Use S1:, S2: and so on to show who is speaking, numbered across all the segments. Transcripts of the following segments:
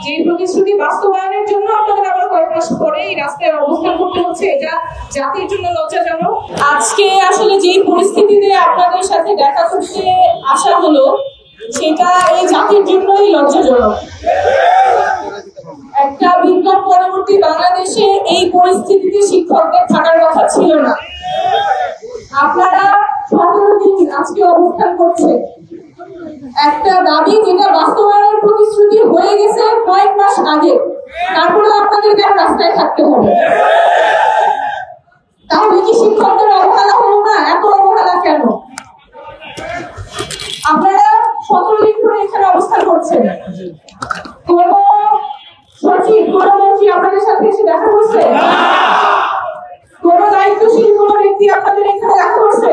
S1: যে প্রতিশ্রুতি বাস্তবায়নের জন্য আপনাদের আবার কয়েক মাস পরে এই রাস্তায় অবস্থান করতে হচ্ছে, এটা জাতির জন্য লজ্জাজনক। আজকে আসলে যে পরিস্থিতিতে আপনাদের সাথে দেখা করতে আসা হলো সেটা এই জাতির জন্যই লজ্জাজনক। একটা বিপ্লব পরবর্তী বাংলাদেশে এই পরিস্থিতিতে শিক্ষকদের থাকার কথা ছিল না। আপনারা 17 দিন আজকে অবস্থান করছে একটা দাবি যেটা বাস্তবায়নের প্রতিশ্রুতি হয়ে গেছে কয়েক মাস আগে, তারপরে আপনাদের কেন রাস্তায় থাকতে হবে? তাহলে কি শিক্ষকদের অবহেলা হলো না? এত অবহেলা কেন? আপনারা 17 দিন ধরে এখানে অবস্থান করছেন, কোন সচিব কোন মন্ত্রী আপনাদের সাথে এসে দেখা করছে? কোন দায়িত্বশীল কোন ব্যক্তি আপনাদের এখানে দেখা করছে?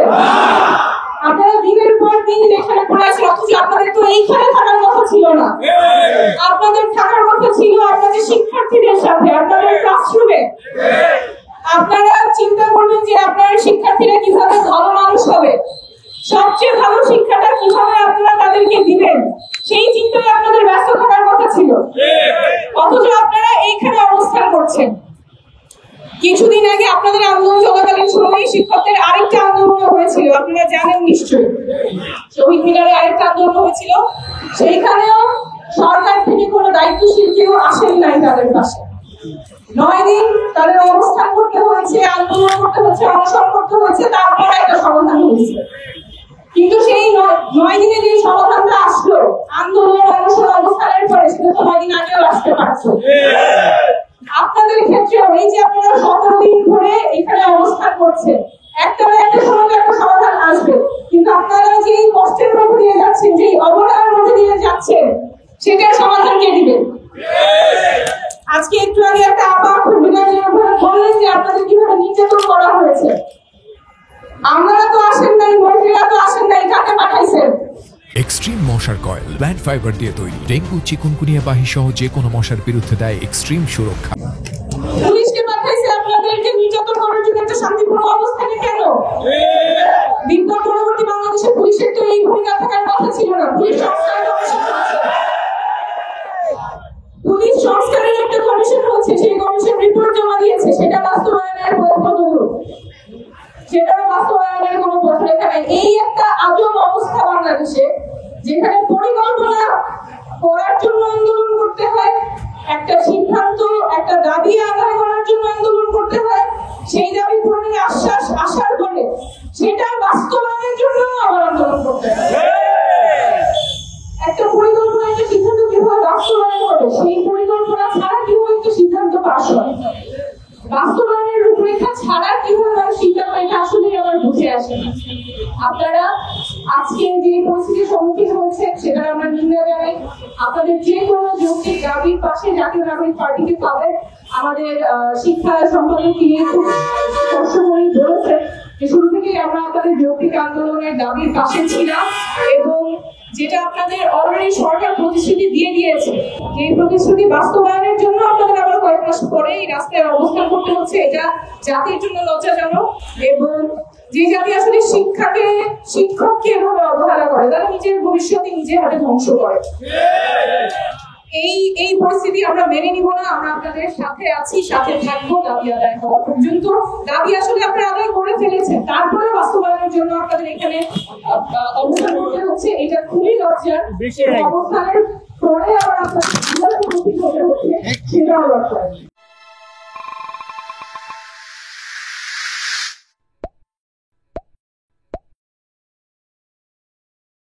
S1: আপনারা দিনের পর দিন এখানে পড়ে আছেন, অথচ আপনাদের তো এইখানে থাকার কথা ছিল না। আপনাদের থাকার কথা ছিল আপনাদের শিক্ষার্থীদের সাথে, আপনাদের ক্লাসরুমে। আপনারা চিন্তা করবেন যে আপনার শিক্ষার্থীরা কিভাবে ভালো মানুষ হবে, সবচেয়ে ভালো শিক্ষাটা কিভাবে আপনারা তাদেরকে দিবেন, সেই চিন্তায় আপনাদের ব্যস্ত থাকার কথা ছিল। অথচ আপনারা এইখানে অবস্থান করছেন। কিছুদিন আগে আপনাদের আন্দোলন চলাকালীন সময় শিক্ষকদের আরেকটা আন্দোলন হয়েছিল, আপনারা জানেন নিশ্চয়ই। শহীদ মিনারে আরেকটা আন্দোলন হয়েছিল, সেইখানেও সরকার থেকে কোনো দায়িত্বশীল কেউ আসেন নাই তাদের পাশে। 9 দিন তাদের অবস্থান করতে হয়েছে, আন্দোলন করতে হয়েছে, অনশন করতে হয়েছে, তারপর একটা সমাধান হয়েছে। কিন্তু সেই 9 দিনে যে সমাধানটা আসলো আন্দোলন অনশন অবস্থানের পরে, সেটা তো 9 দিন আগেও আসতে পারতো। আপনাদের ক্ষেত্রেও এই যে আপনারা 17 দিন ধরে এখানে অবস্থান করছেন, একটা সময় একটা সমাধান আসবে, কিন্তু আপনারা যে কষ্টের মধ্যে দিয়ে যাচ্ছেন, যে অবহেলার মধ্যে দিয়ে যাচ্ছেন, সেটার সমাধান কে দিবেন? আজকে একটু আগে একটা আপা খুব বিনয়জনকভাবে বললেন যে আপনাদের কিভাবে নির্যাতন করা হয়েছে। আপনারা তো আসেন নাই, মন্ত্রীরা তো আসেন নাই, কাকে পাঠাইছেন?
S2: এক্সট্রিম মশার কয়েল প্ল্যান্ট ফাইবার দিয়ে তৈরি, ডেঙ্গু চিকুনগুনিয়া বাহি সহ যে কোনো মশার বিরুদ্ধে দেয় এক্সট্রিম সুরক্ষা।
S1: পুলিশকে পাঠাইছে আপনাদেরকে নির্যাতন করার জন্য একটা শান্তিপূর্ণ অবস্থানে কেন? বিপ্লব পরবর্তী বাংলাদেশে পুলিশের তো এই ভূমিকা থাকার কথা ছিল না। পুলিশ সংস্কারের একটা কমিশন হচ্ছে, সেই কমিশন রিপোর্ট জমা দিয়েছে, সেটা বাস্তবায়নের পদ্ধতি, সেটার বাস্তবায়নের কোনো পথরেখা নেই। এই একটা আজব অবস্থা বাংলাদেশে, যেখানে পরিকল্পনা করার জন্য আন্দোলন করতে হয়, একটা সিদ্ধান্ত একটা দাবি আদায় করার জন্য আন্দোলন করতে হয়, সেই দাবি পূরণের আশ্বাস আসার পরে সেটা বাস্তবায়নের জন্য আবার আন্দোলন করতে হয়। একটা পরিকল্পনা একটা সিদ্ধান্ত কিভাবে বাস্তবায়ন হবে, সেই পরিকল্পনা ছাড়া কিভাবে একটা সিদ্ধান্ত পাস হয়, বাস্তবায়নের রূপরেখা ছাড়া কিভাবে সিদ্ধান্ত, এটা আসলে আমার বুঝে আসে না। আপনারা আজকে যে পরিস্থিতির সম্মুখীন হয়েছে সেটা আমরা নিন্দা জানাই। আপনাদের যে কোনো যৌক্তিক দাবির পাশে জাতীয় নাগরিক পার্টিকে পাবে। আমাদের শিক্ষা সম্পাদক তিনি খুব স্পষ্ট করে বলেছেন যে শুরু থেকেই আমরা আপনাদের যৌক্তিক আন্দোলনের দাবির পাশে ছিলাম, এবং যেটা আপনাদের অলরেডি সরকার প্রতিশ্রুতি দিয়ে দিয়েছে, যে প্রতিশ্রুতি বাস্তবায়নের জন্য আপনাদের আবার কয়েক মাস পরে এই রাস্তায় অবস্থান করতে হচ্ছে, এটা জাতির জন্য লজ্জাজনক। এবং যে জাতি আসলে শিক্ষককে এভাবে অবহেলা করে, তারা নিজের ভবিষ্যতে নিজের হাতে ধ্বংস করে। এই পরিস্থিতি আমরা মেনে নিব না। আমরা আপনাদের সাথে আছি, সাথে থাকবো দাবি আদায় হওয়া পর্যন্ত। দাবি আসলে আপনারা আদায় করে ফেলেছেন, তারপরে বাস্তবায়নের জন্য আপনাদের এখানে অবস্থান করতে হচ্ছে, এটা খুবই লজ্জার। অবস্থানের পরে আবার আপনাদের সেটাও লজ্জার।